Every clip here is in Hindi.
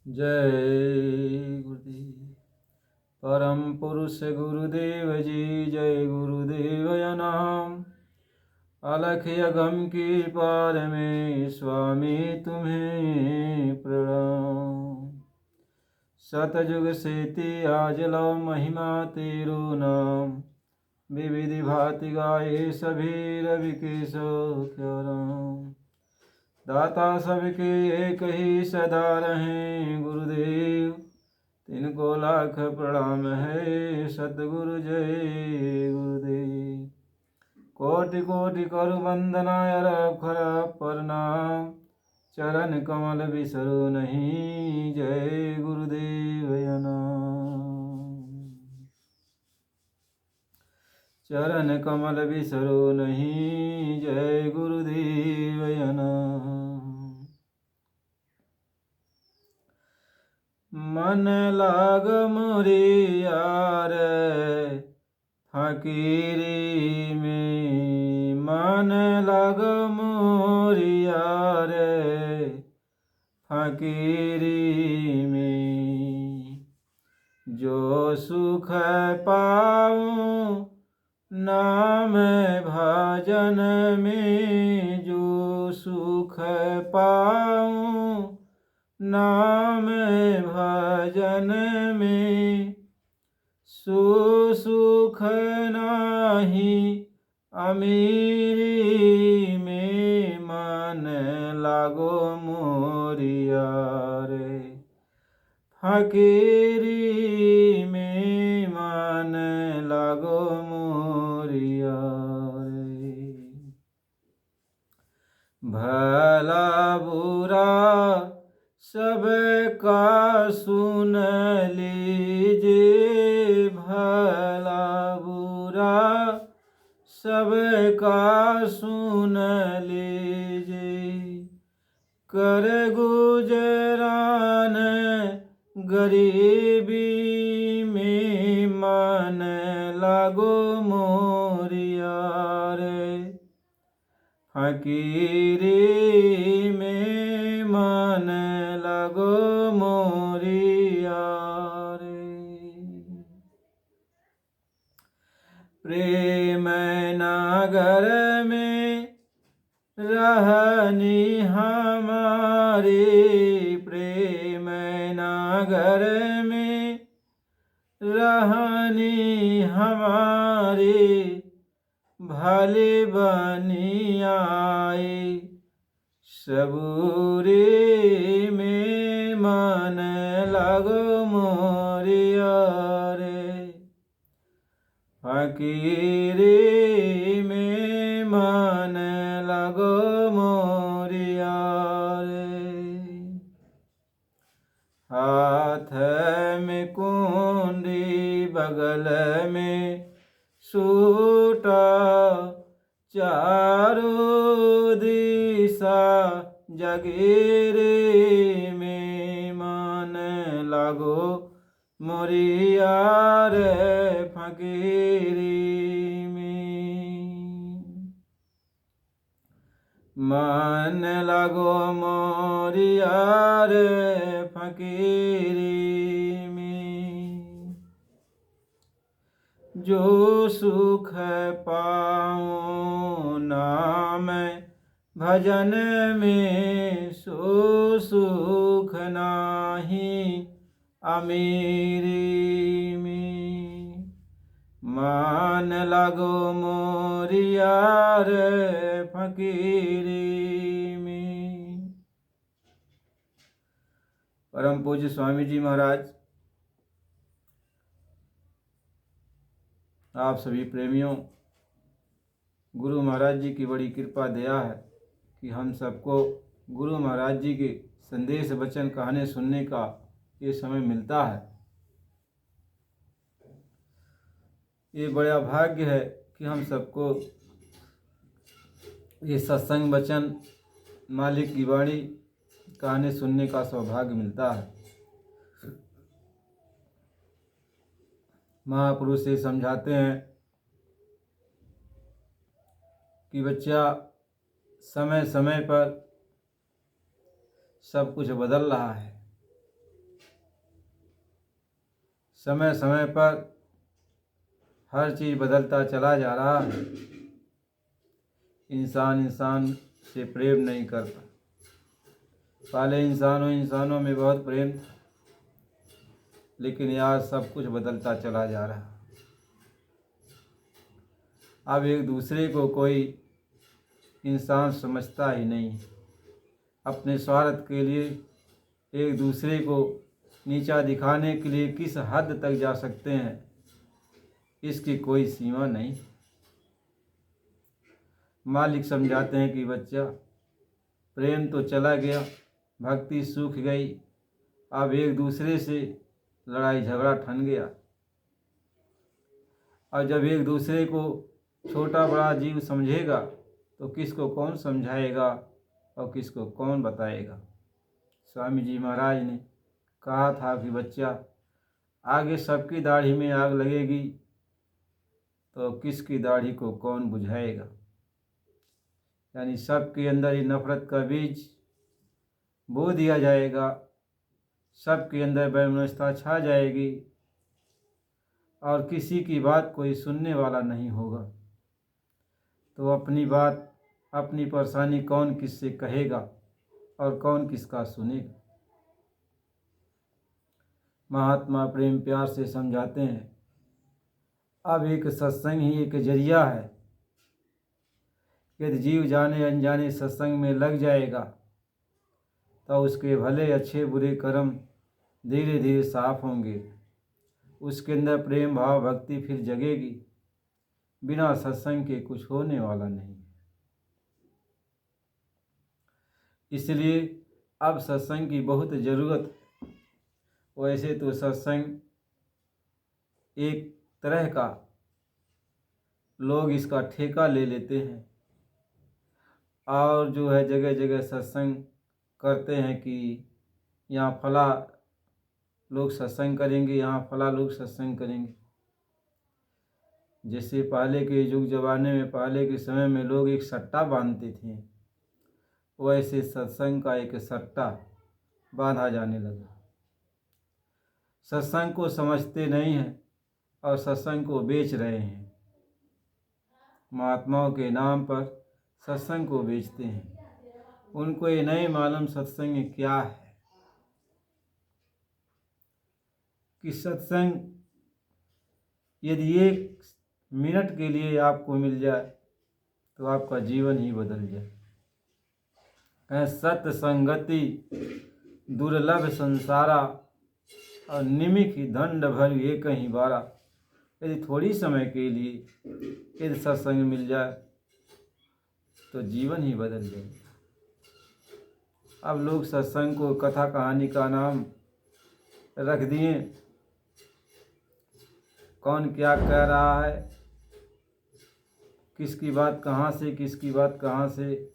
जय गुरुदेव। परम पुरुष गुरुदेव जी, जय गुरुदेव नाम। अलख अगम की पार में स्वामी तुम्हें प्रणाम। सतयुग से आज लो महिमा तेरो नाम। विविधि भांति गाए सभी रवि के सो क्या राम। दाता सबके एक ही सदा रहें गुरुदेव। तिनको लाख प्रणाम है सतगुरु जय गुरुदेव। कोटि कोटि करु वंदना अरखर प्रणाम। चरण कमल बिसरो नहीं जय गुरुदेव नाम। चरण कमल बिसरो नहीं जय गुरुदेव नाम। मन लाग मोरी यार फकीरी में। मन लाग मोरी यार फकीरी में। जो सुख पाऊं नाम भजन में। जो सुख पाऊं नाम भजन में। सुख नाही अमीरी में। मन लागो मोरिया रे फकीरी में। मन लागो मोरिया रे। भला बुरा सबका सुन लीजिए। भला बुरा सबका सुन लीजिए। कर गुजरान गरीबी में। मन लागो मोरिया रे फकीरी में। मन लगो मोरिया रे। प्रेम नगर में रहनी हमारी। प्रेम नगर में रहनी हमारी। भले बनी आई सबूरी में। मन लगो मोरिया रे फकीरी में। मन लगो मोरिया रे। हाथ में कुंडी बगल में सूटा। चारों दिशा जगीरे में। मन लागो मोरिया रे फकीरी में। मन लागो मोरिया रे फकीरी में। जो सुख पाऊं नाम भजन में। सो सुख नाही अमीरी में। मन लगो मोरिया रे फकीरी में। परम पूज्य स्वामी जी महाराज आप सभी प्रेमियों, गुरु महाराज जी की बड़ी कृपा दया है कि हम सबको गुरु महाराज जी के संदेश वचन कहानी सुनने का ये समय मिलता है। ये बड़ा भाग्य है कि हम सबको ये सत्संग वचन मालिक की वाणी कहानी सुनने का सौभाग्य मिलता है। महापुरुष से समझाते हैं कि बच्चा समय समय पर सब कुछ बदल रहा है। समय समय पर हर चीज़ बदलता चला जा रहा है। इंसान से प्रेम नहीं करता। पहले इंसानों में बहुत प्रेम था, लेकिन आज सब कुछ बदलता चला जा रहा है। अब एक दूसरे को कोई इंसान समझता ही नहीं। अपने स्वार्थ के लिए एक दूसरे को नीचा दिखाने के लिए किस हद तक जा सकते हैं, इसकी कोई सीमा नहीं। मालिक समझाते हैं कि बच्चा, प्रेम तो चला गया, भक्ति सूख गई, अब एक दूसरे से लड़ाई झगड़ा ठन गया। और जब एक दूसरे को छोटा बड़ा जीव समझेगा तो किसको कौन समझाएगा और किसको कौन बताएगा। स्वामी जी महाराज ने कहा था कि बच्चा, आगे सबकी दाढ़ी में आग लगेगी तो किसकी दाढ़ी को कौन बुझाएगा। यानी सबके अंदर ही नफरत का बीज बो दिया जाएगा, सबके अंदर वैमनस्यता छा जाएगी और किसी की बात कोई सुनने वाला नहीं होगा। तो अपनी बात, अपनी परेशानी कौन किससे कहेगा और कौन किसका सुनेगा। महात्मा प्रेम प्यार से समझाते हैं, अब एक सत्संग ही एक जरिया है। यदि जीव जाने अनजाने सत्संग में लग जाएगा तो उसके भले अच्छे बुरे कर्म धीरे धीरे साफ होंगे। उसके अंदर प्रेम भाव भक्ति फिर जगेगी। बिना सत्संग के कुछ होने वाला नहीं। इसलिए अब सत्संग की बहुत ज़रूरत है। वैसे तो सत्संग एक तरह का लोग इसका ठेका ले लेते हैं और जो है जगह जगह सत्संग करते हैं कि यहाँ फला लोग सत्संग करेंगे, यहाँ फला लोग सत्संग करेंगे। जैसे पहले के युग जमाने में, पहले के समय में लोग एक सट्टा बांधते थे, वैसे सत्संग का एक सट्टा बांधा जाने लगा। सत्संग को समझते नहीं हैं और सत्संग को बेच रहे हैं। महात्माओं के नाम पर सत्संग को बेचते हैं। उनको ये नहीं मालूम सत्संग क्या है, कि सत्संग यदि एक मिनट के लिए आपको मिल जाए तो आपका जीवन ही बदल जाए। कहें सत्संगति दुर्लभ संसारा और निमिख दंड भर ये कहीं बारा। यदि थोड़ी समय के लिए यदि सत्संग मिल जाए तो जीवन ही बदल जाए। अब लोग सत्संग को कथा कहानी का नाम रख दिए। कौन क्या कह रहा है, किसकी बात कहाँ से, किसकी बात कहाँ से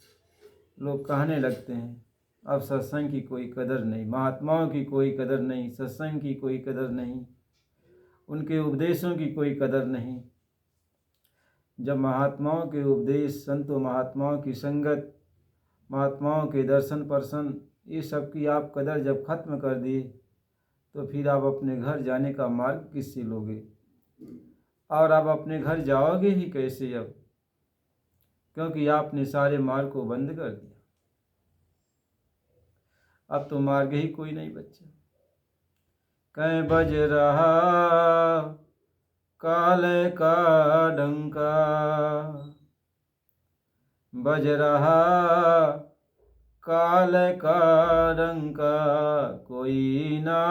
लोग कहने लगते हैं। अब सत्संग की कोई कदर नहीं, महात्माओं की कोई कदर नहीं, सत्संग की कोई कदर नहीं, उनके उपदेशों की कोई कदर नहीं। जब महात्माओं के उपदेश, संतों महात्माओं की संगत, महात्माओं के दर्शन परसन, ये सब की आप कदर जब खत्म कर दिए तो फिर आप अपने घर जाने का मार्ग किससे लोगे। और आप अपने घर जाओगे ही कैसे अब, क्योंकि आपने सारे मार्ग को बंद कर दिया। अब तो मार्ग ही कोई नहीं बचा। कहीं बज रहा काल का डंका, बज रहा काल का डंका, कोई ना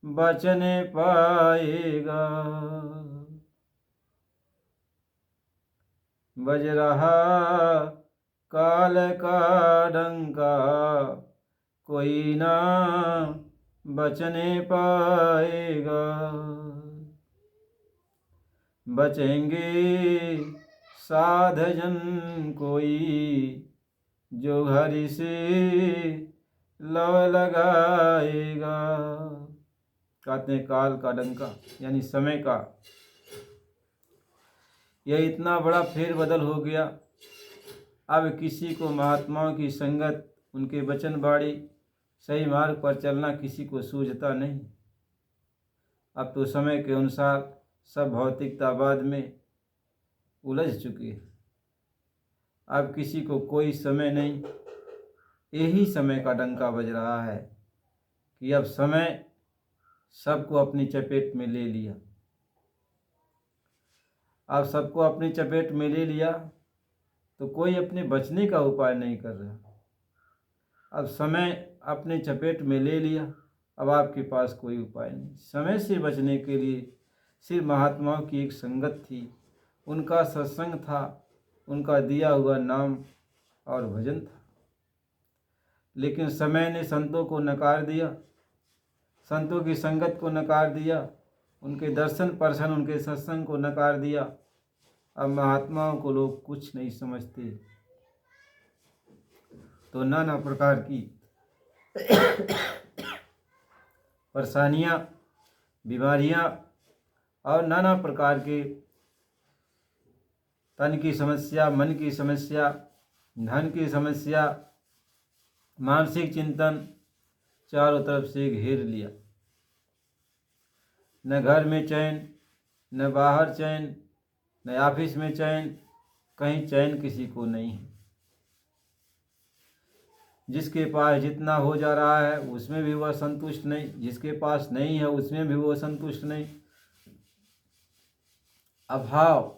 बचने पाएगा। बज रहा काल का डंका, कोई ना बचने पाएगा। बचेंगे साधजन कोई, जो हरि से लव लगाएगा। कहते हैं काल का डंका यानी समय का यह इतना बड़ा फेरबदल हो गया। अब किसी को महात्माओं की संगत, उनके वचन बाड़ी, सही मार्ग पर चलना किसी को सूझता नहीं। अब तो समय के अनुसार सब भौतिकतावाद में उलझ चुकी है। अब किसी को कोई समय नहीं, यही समय का डंका बज रहा है कि अब समय सबको अपनी चपेट में ले लिया। अब सबको अपनी चपेट में ले लिया तो कोई अपने बचने का उपाय नहीं कर रहा। अब समय अपने चपेट में ले लिया, अब आपके पास कोई उपाय नहीं। समय से बचने के लिए सिर्फ महात्माओं की एक संगत थी, उनका सत्संग था, उनका दिया हुआ नाम और भजन था। लेकिन समय ने संतों को नकार दिया, संतों की संगत को नकार दिया, उनके दर्शन परसन, उनके सत्संग को नकार दिया। अब महात्माओं को लोग कुछ नहीं समझते, तो नाना प्रकार की परेशानियाँ, बीमारियाँ और नाना प्रकार के तन की समस्या, मन की समस्या, धन की समस्या, मानसिक चिंतन चारों तरफ से घेर लिया। न घर में चैन, न बाहर चैन, न ऑफिस में चैन, कहीं चैन किसी को नहीं है। जिसके पास जितना हो जा रहा है उसमें भी वह संतुष्ट नहीं, जिसके पास नहीं है उसमें भी वह संतुष्ट नहीं। अभाव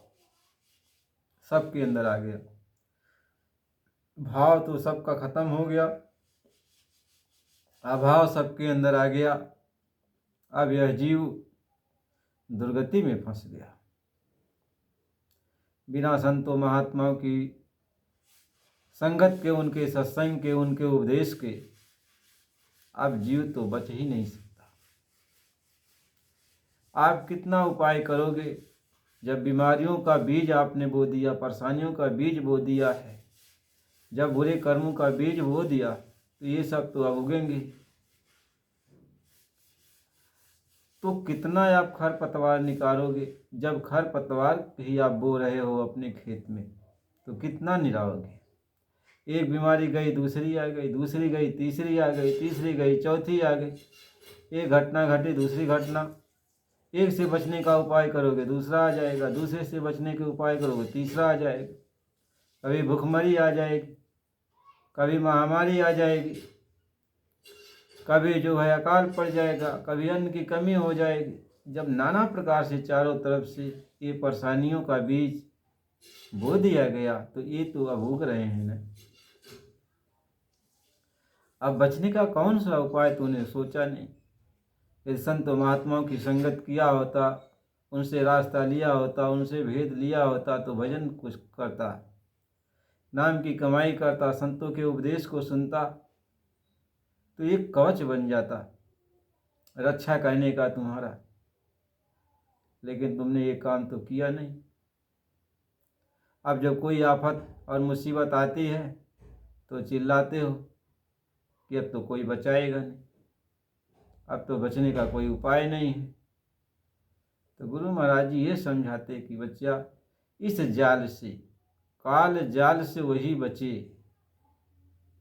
सबके अंदर आ गया, भाव तो सबका खत्म हो गया, अभाव सबके अंदर आ गया। अब यह जीव दुर्गति में फंस गया। बिना संतों महात्माओं की संगत के, उनके सत्संग के, उनके उपदेश के अब जीव तो बच ही नहीं सकता। आप कितना उपाय करोगे जब बीमारियों का बीज आपने बो दिया, परेशानियों का बीज बो दिया है, जब बुरे कर्मों का बीज बो दिया तो ये सब तो अब उगेंगे। तो कितना आप खरपतवार निकालोगे? जब खरपतवार ही आप बो रहे हो अपने खेत में तो कितना निकालोगे? एक बीमारी गई, दूसरी आ गई, दूसरी गई, तीसरी आ गई, तीसरी गई, चौथी आ गई। एक घटना घटी, दूसरी घटना। एक से बचने का उपाय करोगे, दूसरा आ जाएगा, दूसरे से बचने के उपाय करोगे, तीसरा आ जाएगा। कभी भुखमरी आ जाएगी, कभी महामारी आ जाएगी, कभी जो है अकाल पड़ जाएगा, कभी अन्न की कमी हो जाएगी। जब नाना प्रकार से चारों तरफ से ये परेशानियों का बीज बो दिया गया तो ये तो अब उग रहे हैं ना। अब बचने का कौन सा उपाय तूने सोचा नहीं? यदि संत महात्माओं की संगत किया होता, उनसे रास्ता लिया होता, उनसे भेद लिया होता तो भजन कुछ करता, नाम की कमाई करता, संतों के उपदेश को सुनता तो एक कवच बन जाता रक्षा करने का तुम्हारा। लेकिन तुमने ये काम तो किया नहीं। अब जब कोई आफत और मुसीबत आती है तो चिल्लाते हो कि अब तो कोई बचाएगा नहीं, अब तो बचने का कोई उपाय नहीं है। तो गुरु महाराज जी ये समझाते कि बच्चा, इस जाल से, काल जाल से वही बचे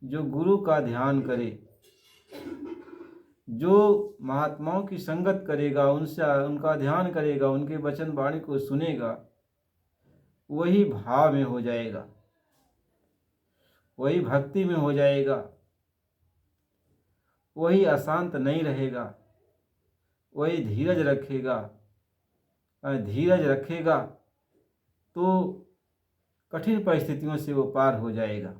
जो गुरु का ध्यान करे, जो महात्माओं की संगत करेगा, उनसे उनका ध्यान करेगा, उनके वचन वाणी को सुनेगा, वही भाव में हो जाएगा, वही भक्ति में हो जाएगा, वही अशांत नहीं रहेगा, वही धीरज रखेगा। धीरज रखेगा तो कठिन परिस्थितियों से वो पार हो जाएगा।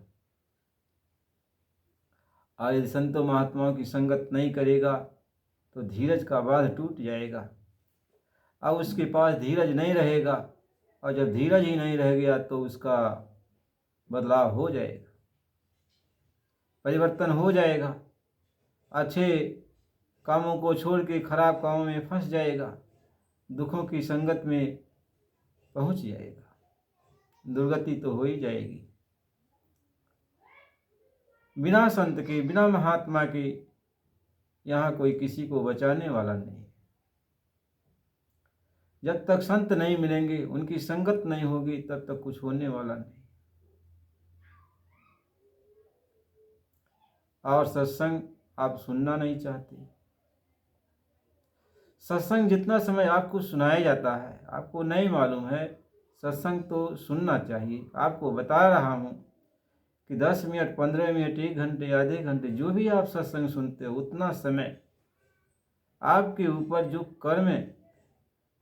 और यदि संतों महात्माओं की संगत नहीं करेगा तो धीरज का बांध टूट जाएगा। अब उसके पास धीरज नहीं रहेगा, और जब धीरज ही नहीं रह गया तो उसका बदलाव हो जाएगा, परिवर्तन हो जाएगा, अच्छे कामों को छोड़ के खराब कामों में फंस जाएगा, दुखों की संगत में पहुंच जाएगा, दुर्गति तो हो ही जाएगी। बिना संत के, बिना महात्मा के यहाँ कोई किसी को बचाने वाला नहीं। जब तक संत नहीं मिलेंगे, उनकी संगत नहीं होगी, तब तक कुछ होने वाला नहीं। और सत्संग आप सुनना नहीं चाहते, सत्संग जितना समय आपको सुनाया जाता है, आपको नहीं मालूम है, सत्संग तो सुनना चाहिए। आपको बता रहा हूँ कि 10 मिनट, 15 मिनट, 1 घंटे, आधे घंटे, जो भी आप सत्संग सुनते हो, उतना समय आपके ऊपर जो कर्म,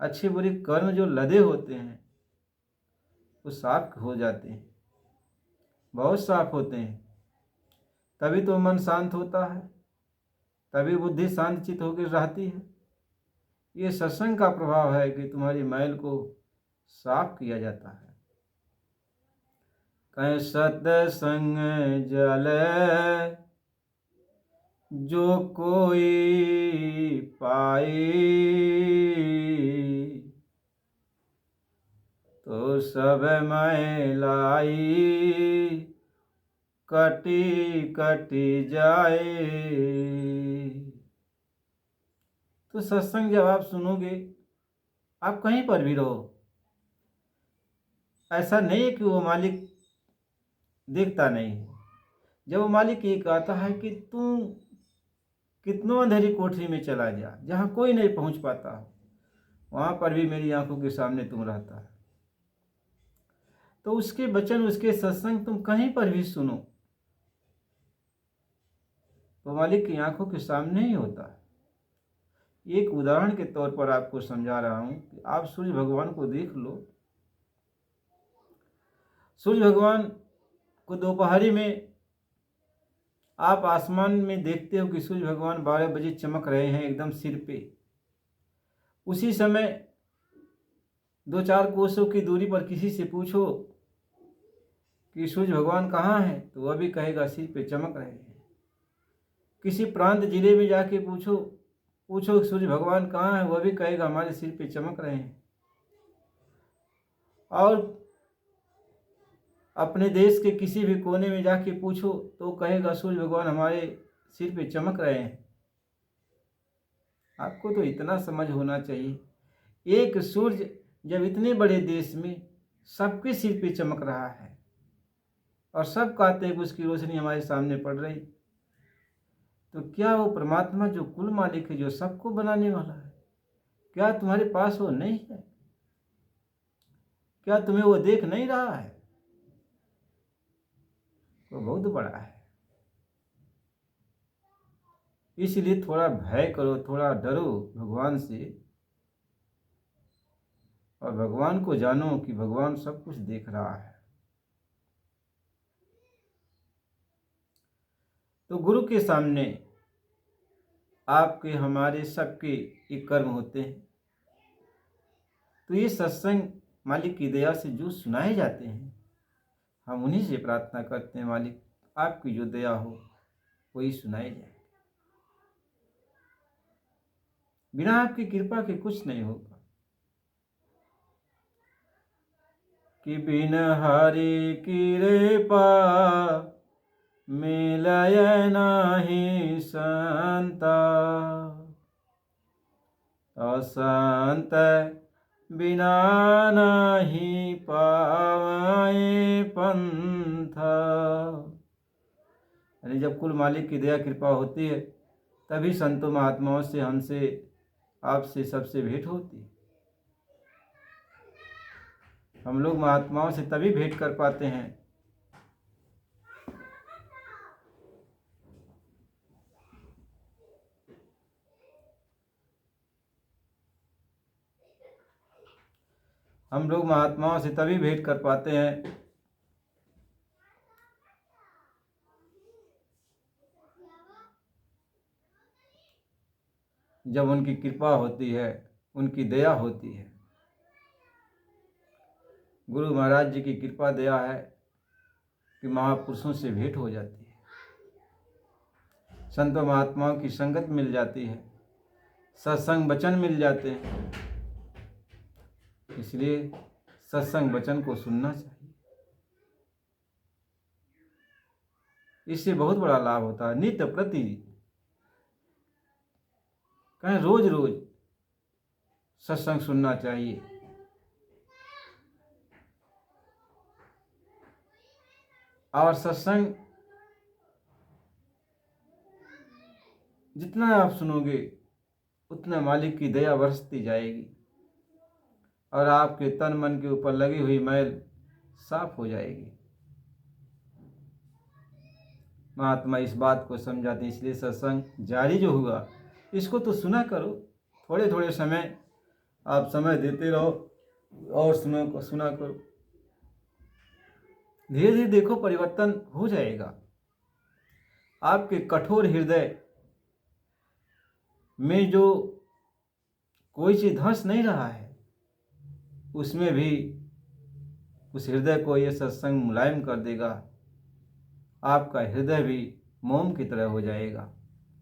अच्छे बुरे कर्म जो लदे होते हैं, वो साफ हो जाते हैं, बहुत साफ होते हैं। तभी तो मन शांत होता है, तभी बुद्धि शांतचित होकर रहती है। ये सत्संग का प्रभाव है कि तुम्हारी मैल को साफ किया जाता है। कहीं सत्संग जल जो कोई पाए, तो सब मैलाई कटी कटी जाए। तो सत्संग जब आप सुनोगे, आप कहीं पर भी रहो, ऐसा नहीं है कि वो मालिक देखता नहीं है। जब वो मालिक ये कहता है कि तू कितनों अंधेरी कोठरी में चला जा, जहाँ कोई नहीं पहुँच पाता, वहाँ पर भी मेरी आंखों के सामने तुम रहता है। तो उसके वचन, उसके सत्संग तुम कहीं पर भी सुनो, तो मालिक की आंखों के सामने ही होता है। एक उदाहरण के तौर पर आपको समझा रहा हूँ कि आप सूर्य भगवान को देख लो। सूर्य भगवान को दोपहरी में आप आसमान में देखते हो कि सूर्य भगवान 12 बजे चमक रहे हैं एकदम सिर पे। उसी समय 2-4 कोसों की दूरी पर किसी से पूछो कि सूर्य भगवान कहाँ हैं, तो वह भी कहेगा सिर पे चमक रहे हैं। किसी प्रांत जिले में जाके पूछो सूर्य भगवान कहाँ हैं, वह भी कहेगा हमारे सिर पे चमक रहे हैं। और अपने देश के किसी भी कोने में जाके पूछो तो कहेगा सूर्य भगवान हमारे सिर पे चमक रहे हैं। आपको तो इतना समझ होना चाहिए, एक सूर्य जब इतने बड़े देश में सबके सिर पे चमक रहा है और सब कहते हैं कि उसकी रोशनी हमारे सामने पड़ रही, तो क्या वो परमात्मा जो कुल मालिक है, जो सबको बनाने वाला है, क्या तुम्हारे पास वो नहीं है? क्या तुम्हें वो देख नहीं रहा है? वो बहुत बड़ा है। इसलिए थोड़ा भय करो, थोड़ा डरो भगवान से, और भगवान को जानो कि भगवान सब कुछ देख रहा है। तो गुरु के सामने आपके, हमारे, सबके एक कर्म होते हैं। तो ये सत्संग मालिक की दया से जो सुनाए जाते हैं, हम उन्हीं से प्रार्थना करते हैं, मालिक आपकी जो दया हो वही सुनाई जाए। बिना आपकी कृपा के कुछ नहीं होगा। कि बिन हरि कृपा मिलय नाही संता, असंत बिना नहीं पावे पंथा। यानी जब कुल मालिक की दया कृपा होती है, तभी संतों महात्माओं से, हमसे, आपसे, सबसे भेंट होती है। हम लोग महात्माओं से तभी भेंट कर पाते हैं जब उनकी कृपा होती है, उनकी दया होती है। गुरु महाराज जी की कृपा दया है कि महापुरुषों से भेंट हो जाती है, संतों महात्माओं की संगत मिल जाती है, सत्संग वचन मिल जाते हैं। इसलिए सत्संग वचन को सुनना चाहिए। इससे बहुत बड़ा लाभ होता है। नित्य प्रति, कहें रोज रोज सत्संग सुनना चाहिए। और सत्संग जितना आप सुनोगे उतना मालिक की दया बरसती जाएगी और आपके तन मन के ऊपर लगी हुई मैल साफ हो जाएगी। महात्मा इस बात को समझाते, इसलिए सत्संग जारी जो हुआ इसको तो सुना करो। थोड़े थोड़े समय आप समय देते रहो और सुना करो। धीरे धीरे देखो परिवर्तन हो जाएगा। आपके कठोर हृदय में जो कोई चीज धंस नहीं रहा है, उसमें भी उस हृदय को यह सत्संग मुलायम कर देगा। आपका हृदय भी मोम की तरह हो जाएगा,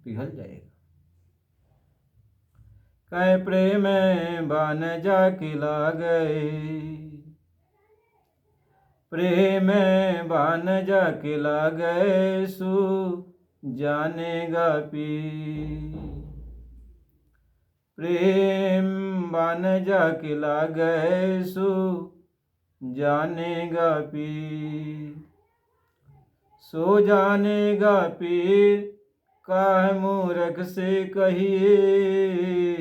पिघल जाएगा। कै प्रेम बान जाके लागए, प्रेम बान जाके लागए, सु जानेगा पी। प्रेम बान जाके लागए, सु जानेगा पीर। सो जानेगा पीर, काहे मूरख से कहिए।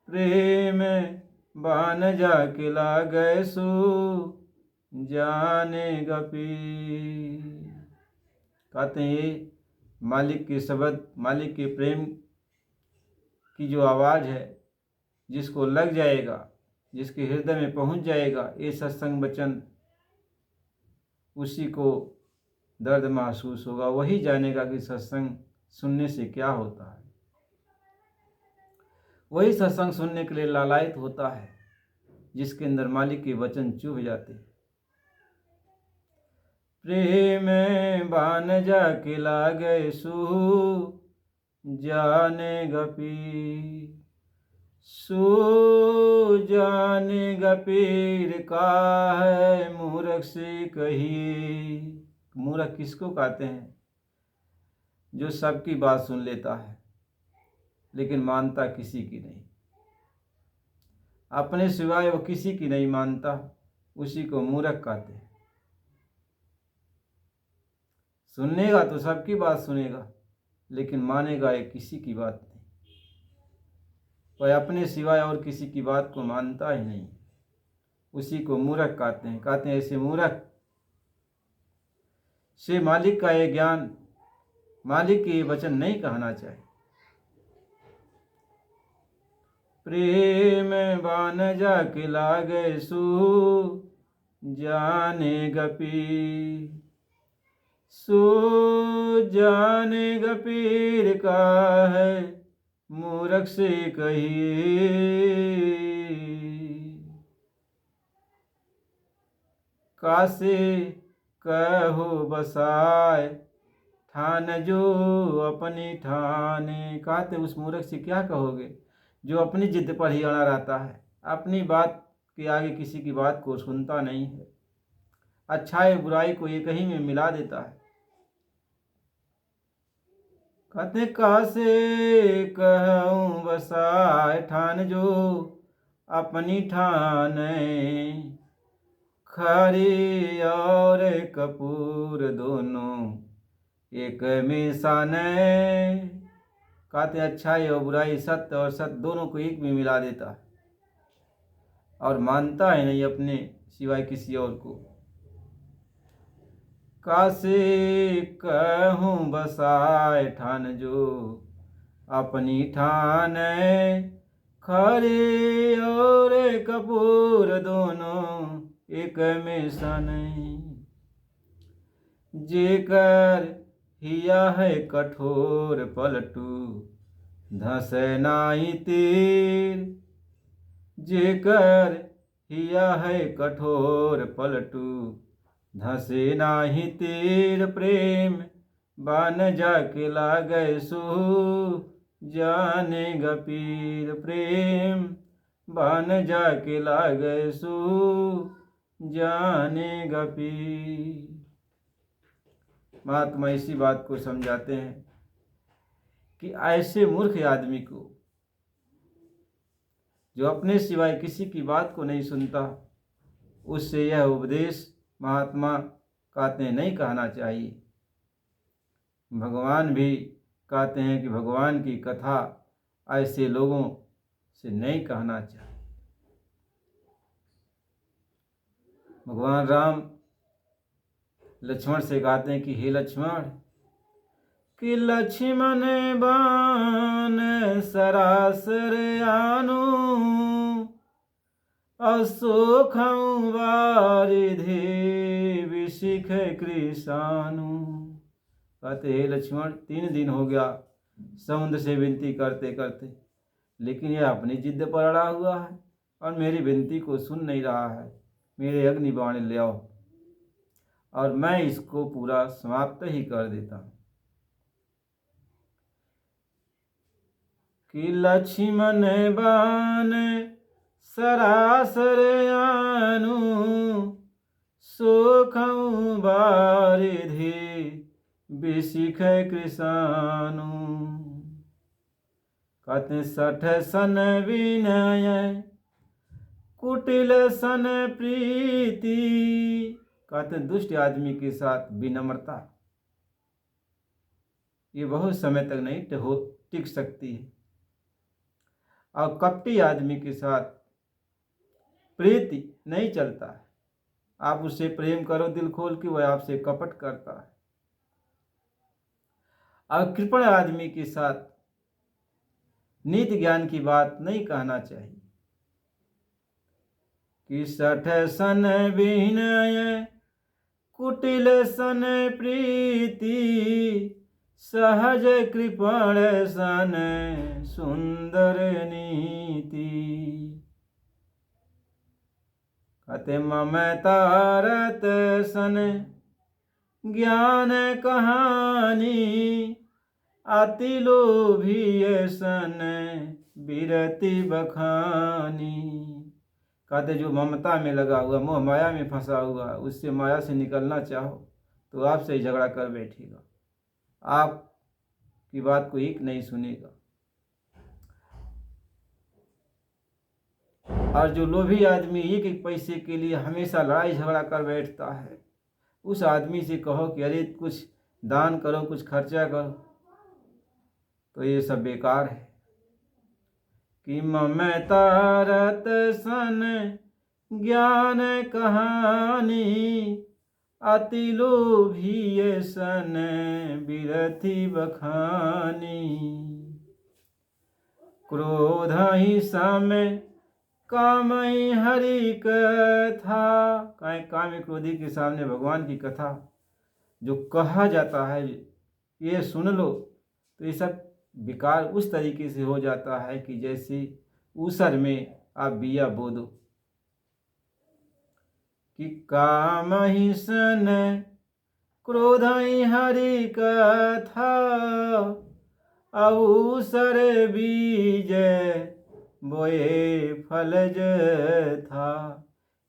प्रेम बान जाके लागए, सो जानेगा पीर। कहते हैं मालिक के शब्द, मालिक के प्रेम की जो आवाज़ है, जिसको लग जाएगा, जिसके हृदय में पहुंच जाएगा ये सत्संग वचन, उसी को दर्द महसूस होगा। वही जानेगा कि सत्संग सुनने से क्या होता है। वही सत्संग सुनने के लिए लालायित होता है, जिसके अंदर मालिक के वचन चुभ जाते। प्रेम बान जाके लागे, सु जानेगा पीर। सो जानेगा पीर, काहे मूरख से कहिए। मूरख किसको कहते हैं? जो सबकी बात सुन लेता है लेकिन मानता किसी की नहीं, अपने सिवाय वो किसी की नहीं मानता, उसी को मूर्ख कहते हैं। सुनेगा तो सबकी बात सुनेगा, लेकिन मानेगा ये किसी की बात नहीं। वह अपने सिवाय और किसी की बात को मानता ही नहीं, उसी को मूर्ख कहते हैं। कहते हैं ऐसे मूर्ख से मालिक का ये ज्ञान, मालिक के ये वचन नहीं कहना चाहिए। प्रेम बान जाके लागे, सु जानेगा पीर। सो जानेगा पीर, काहे मूरख से कहिए। कासे कहो बसाए, ठान जो अपनी ठाने। कहते उस मूर्ख से क्या कहोगे जो अपनी जिद पर ही अड़ा रहता है, अपनी बात के आगे किसी की बात को सुनता नहीं है, अच्छाई बुराई को एक ही में मिला देता है। कहते कासे कहूँ बसाए, ठान जो अपनी ठाने। खरी और कपूर दोनों एक में साने। कहते अच्छाई और बुराई, सत्य और सत्य दोनों को एक में मिला देता है और मानता है नहीं अपने सिवाय किसी और को। कासे कहूँ बसाए, ठान जो अपनी ठान। खरी और कपूर दोनों एक में सने। जेकर हिया है कठोर पलटू, धस नाई तीर। जेकर हिया है कठोर पलटू, धसे नाही तीर। प्रेम बान जाके लागे, सु जानेगा पीर। प्रेम बान जाके लागे, सु जानेगा पीर। महात्मा इसी बात को समझाते हैं कि ऐसे मूर्ख आदमी को जो अपने सिवाय किसी की बात को नहीं सुनता, उससे यह उपदेश महात्मा कहते हैं नहीं कहना चाहिए। भगवान भी कहते हैं कि भगवान की कथा ऐसे लोगों से नहीं कहना चाहिए। भगवान राम लक्ष्मण से कहते हैं कि हे लक्ष्मण, कि लक्ष्मण बान सरासर आनु, असोखं वारिधि विशिख कृषानु। कहते हे लक्ष्मण, 3 दिन हो गया समुद्र से विनती करते करते, लेकिन यह अपनी जिद पर अड़ा हुआ है और मेरी विनती को सुन नहीं रहा है। मेरे अग्नि बाण ले आओ और मैं इसको पूरा समाप्त ही कर देता हूँ। कि लक्ष्मण बाण सरासर आनु, सोखं वारिधि विशिख कृषानु। कहते 60 सन विनय कुटिल सन प्रीति। कहते दुष्ट आदमी के साथ विनम्रता ये बहुत समय तक नहीं टिक सकती है, और कपटी आदमी के साथ प्रीति नहीं चलता है। आप उससे प्रेम करो दिल खोल के, वह आपसे कपट करता है। और कृपण आदमी के साथ नीति ज्ञान की बात नहीं कहना चाहिए। कि 60 सन विनय कुटिल सन प्रीति, सहज कृपण सन सुंदर नीति। कहते ममतारत सन ज्ञान कहानी, अति लोभी सन बिरति बखानी। कहते जो ममता में लगा हुआ, मोह माया में फंसा हुआ, उससे माया से निकलना चाहो तो आपसे ही झगड़ा कर बैठेगा, आपकी बात को एक नहीं सुनेगा। और जो लोभी आदमी एक एक पैसे के लिए हमेशा लड़ाई झगड़ा कर बैठता है, उस आदमी से कहो कि अरे कुछ दान करो, कुछ खर्चा करो, तो ये सब बेकार है। कि ममतारत सन ज्ञान कहानी, अति लोभी सन बिरथि बखानी। क्रोध ही सम कामई हरि कथा। कामी क्रोधी के सामने भगवान की कथा जो कहा जाता है, ये सुन लो, तो ये सब विकार उस तरीके से हो जाता है कि जैसे ऊसर में आप बिया बो दो। कि काम ही सन क्रोध ही हरि कथा, अवसर बीज बोए फलज था।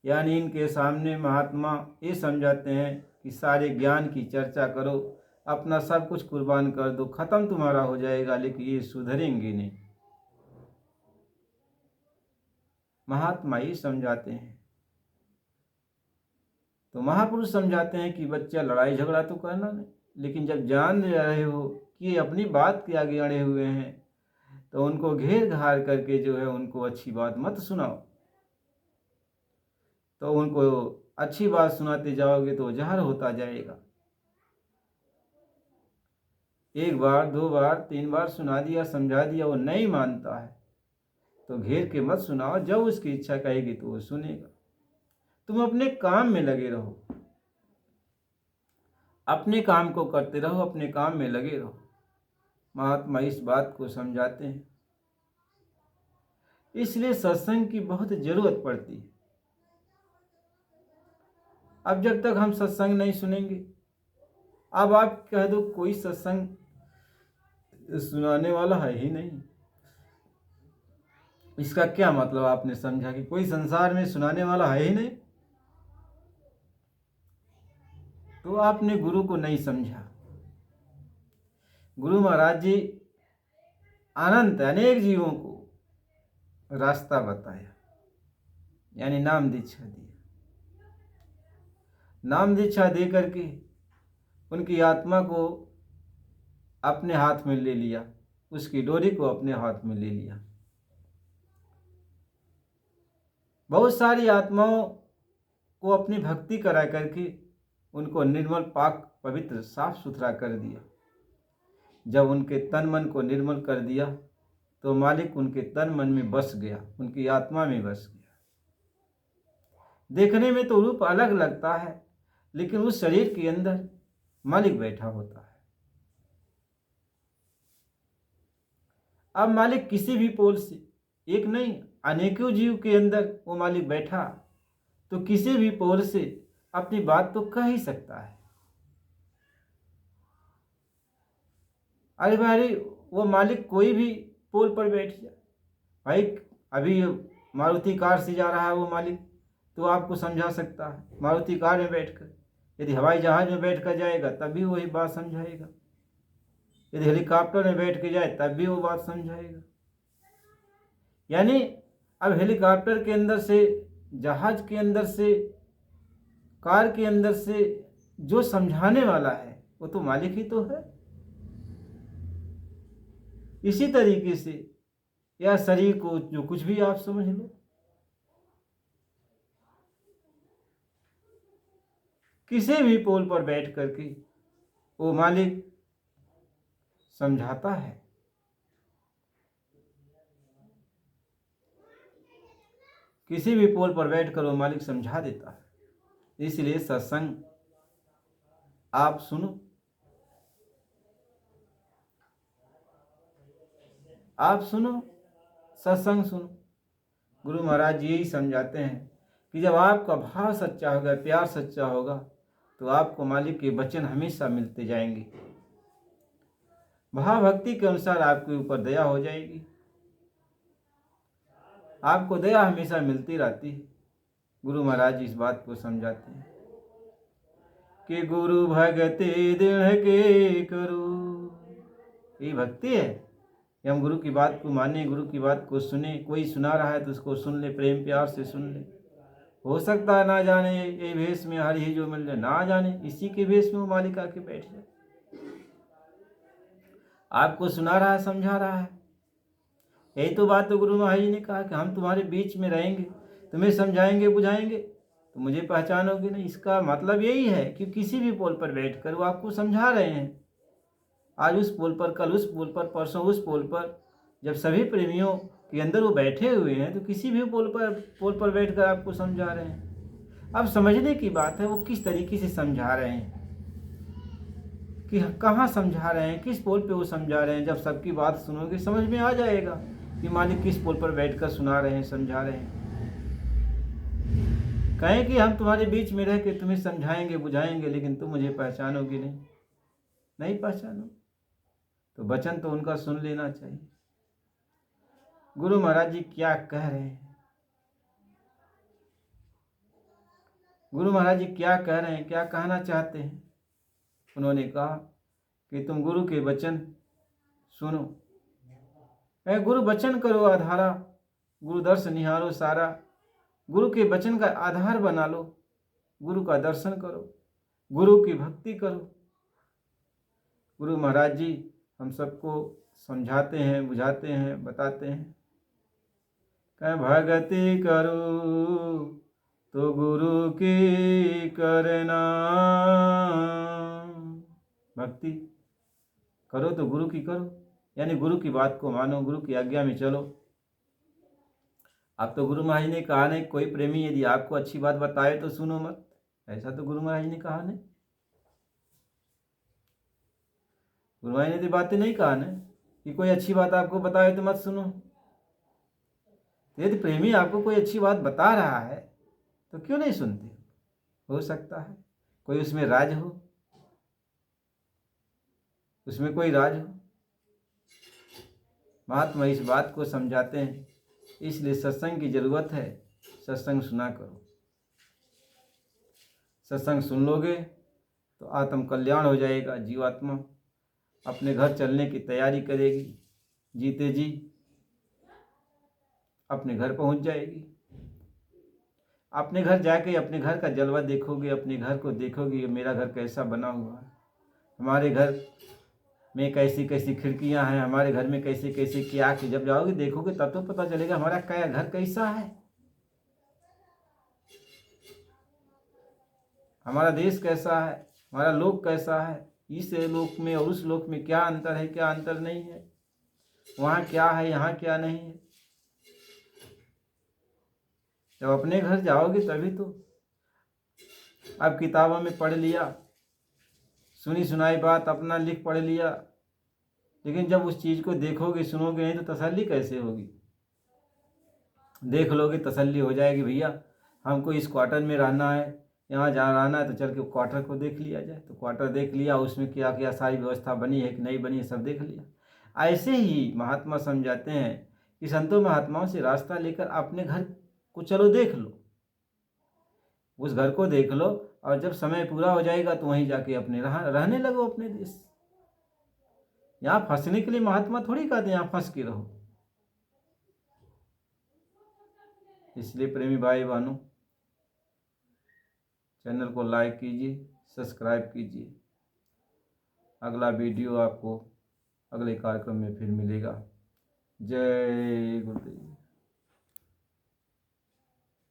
यानी इनके सामने महात्मा ये समझाते हैं कि सारे ज्ञान की चर्चा करो, अपना सब कुछ कुर्बान कर दो, खत्म तुम्हारा हो जाएगा, लेकिन ये सुधरेंगे नहीं। महात्मा ही समझाते हैं। तो महापुरुष समझाते हैं कि बच्चा लड़ाई झगड़ा तो करना नहीं, लेकिन जब जान रहे हो कि ये अपनी बात के आगे अड़े हुए हैं, तो उनको घेर घार करके जो है उनको अच्छी बात मत सुनाओ। तो उनको अच्छी बात सुनाते जाओगे तो जहर होता जाएगा। 1 बार 2 बार 3 बार सुना दिया, समझा दिया, वो नहीं मानता है तो घेर के मत सुनाओ। जब उसकी इच्छा कहेगी तो वो सुनेगा। तुम अपने काम में लगे रहो, अपने काम को करते रहो, अपने काम में लगे रहो। महात्मा इस बात को समझाते हैं। इसलिए सत्संग की बहुत जरूरत पड़ती है। अब जब तक हम सत्संग नहीं सुनेंगे, अब आप कह दो कोई सत्संग सुनाने वाला है ही नहीं, इसका क्या मतलब? आपने समझा कि कोई संसार में सुनाने वाला है ही नहीं, तो आपने गुरु को नहीं समझा। गुरु महाराज जी अनंत अनेक जीवों को रास्ता बताया, यानी नाम दीक्षा दी। नाम दीक्षा दे करके उनकी आत्मा को अपने हाथ में ले लिया उसकी डोरी को अपने हाथ में ले लिया। बहुत सारी आत्माओं को अपनी भक्ति करा करके उनको निर्मल, पाक, पवित्र, साफ सुथरा कर दिया। जब उनके तन मन को निर्मल कर दिया तो मालिक उनके तन मन में बस गया, उनकी आत्मा में बस गया। देखने में तो रूप अलग लगता है, लेकिन उस शरीर के अंदर मालिक बैठा होता है। अब मालिक किसी भी पोल से, एक नहीं अनेकों जीव के अंदर वो मालिक बैठा, तो किसी भी पोल से अपनी बात तो कह ही सकता है। अरे भाई, वो मालिक कोई भी पोल पर बैठ जाए। भाई अभी मारुति कार से जा रहा है वो मालिक, तो आपको समझा सकता है। मारुति कार में बैठकर, यदि हवाई जहाज में बैठकर जाएगा तब भी वही बात समझाएगा। यदि हेलीकॉप्टर में बैठ के जाए तब भी वो बात समझाएगा। यानी अब हेलीकॉप्टर के अंदर से, जहाज के अंदर से, कार के अंदर से जो समझाने वाला है वो तो मालिक ही तो है। इसी तरीके से या शरीर को जो कुछ भी आप समझ लो, किसी भी पोल पर बैठ करके वो मालिक समझाता है। किसी भी पोल पर बैठकर वो मालिक समझा देता है। इसलिए सत्संग आप सुनो, आप सुनो, सत्संग सुनो। गुरु महाराज जी यही समझाते हैं कि जब आपका भाव सच्चा होगा, प्यार सच्चा होगा, तो आपको मालिक के वचन हमेशा मिलते जाएंगे। भाव भक्ति के अनुसार आपके ऊपर दया हो जाएगी, आपको दया हमेशा मिलती रहती है। गुरु महाराज जी इस बात को समझाते हैं कि गुरु भगति दृढ़ के करो। ये भक्ति है कि हम गुरु की बात को माने, गुरु की बात को सुने। कोई सुना रहा है तो उसको सुन ले, प्रेम प्यार से सुन ले। हो सकता है ना जाने ये भेष में हर ही जो मिल जाए, ना जाने इसी के भेष में वो मालिक आके बैठ जाए। आपको सुना रहा है, समझा रहा है। यही तो बात तो गुरु महाराज जी ने कहा कि हम तुम्हारे बीच में रहेंगे, तुम्हें समझाएंगे, बुझाएंगे, तो मुझे पहचानोगे नहीं। इसका मतलब यही है कि किसी भी पोल पर बैठकर वो आपको समझा रहे हैं। आज उस पोल पर, कल उस पोल पर, परसों उस पोल पर, जब सभी प्रेमियों के अंदर वो बैठे हुए हैं, तो किसी भी पोल पर बैठकर आपको समझा रहे हैं। अब समझने की बात है वो किस तरीके से समझा रहे हैं, कि कहाँ समझा रहे हैं, किस पोल पे वो समझा रहे हैं। जब सबकी बात सुनोगे समझ में आ जाएगा कि मालिक किस पोल पर बैठकर सुना रहे हैं, समझा रहे हैं। कहें कि हम तुम्हारे बीच में रह के तुम्हें समझाएंगे, बुझाएंगे, लेकिन तुम मुझे पहचानोगे नहीं, नहीं पहचानो, तो वचन तो उनका सुन लेना चाहिए। गुरु महाराज जी क्या कह रहे हैं, गुरु महाराज जी क्या कह रहे हैं, क्या कहना चाहते हैं। उन्होंने कहा कि तुम गुरु के वचन सुनो, गुरु वचन करो आधारा, गुरु दर्शन निहारो सारा। गुरु के वचन का आधार बना लो, गुरु का दर्शन करो, गुरु की भक्ति करो। गुरु महाराज जी हम सबको समझाते हैं, बुझाते हैं, बताते हैं। कह भगति करो तो गुरु की करना, भक्ति करो तो गुरु की करो, यानी गुरु की बात को मानो, गुरु की आज्ञा में चलो। अब तो गुरु महाराज ने कहा नहीं, कोई प्रेमी यदि आपको अच्छी बात बताए तो सुनो मत, ऐसा तो गुरु महाराज ने कहा नहीं। गुरु महाराज ने तो बातें नहीं कहा ना कि कोई अच्छी बात आपको बताए तो मत सुनो। यदि प्रेमी आपको कोई अच्छी बात बता रहा है तो क्यों नहीं सुनते। हो सकता है कोई उसमें राज हो, उसमें कोई राज हो। महात्मा इस बात को समझाते हैं, इसलिए सत्संग की जरूरत है। सत्संग सुना करो, सत्संग सुन लोगे तो आत्म कल्याण हो जाएगा। जीवात्मा अपने घर चलने की तैयारी करेगी, जीते जी अपने घर पहुंच जाएगी। अपने घर जाके अपने घर का जलवा देखोगे, अपने घर को देखोगे, मेरा घर कैसा बना हुआ है। हमारे घर में कैसी कैसी खिड़कियां हैं, हमारे घर में कैसे कैसे क्या कि जब जाओगे देखोगे तब तो पता चलेगा हमारा क्या घर कैसा है, हमारा देश कैसा है, हमारा लोक कैसा है, इस लोक में और उस लोक में क्या अंतर है, क्या अंतर नहीं है, वहाँ क्या है, यहाँ क्या नहीं है। जब अपने घर जाओगे तभी तो। अब किताबों में पढ़ लिया, सुनी सुनाई बात अपना लिख पढ़ लिया, लेकिन जब उस चीज़ को देखोगे सुनोगे नहीं तो तसल्ली कैसे होगी। देख लोगे तसल्ली हो जाएगी, भैया हमको इस क्वार्टर में रहना है, यहाँ जहाँ रहना है तो चल के क्वार्टर को देख लिया जाए। तो क्वार्टर देख लिया, उसमें क्या क्या सारी व्यवस्था बनी है कि नहीं बनी है सब देख लिया। ऐसे ही महात्मा समझाते हैं कि संतों महात्माओं से रास्ता लेकर अपने घर को चलो देख लो, उस घर को देख लो, और जब समय पूरा हो जाएगा तो वहीं जाके अपने रहने लगो अपने देश। यहाँ फंसने के लिए महात्मा थोड़ी कहते यहाँ फंस के रहो। इसलिए प्रेमी भाई बहनों, चैनल को लाइक कीजिए, सब्सक्राइब कीजिए। अगला वीडियो आपको अगले कार्यक्रम में फिर मिलेगा। जय गुरुदेव।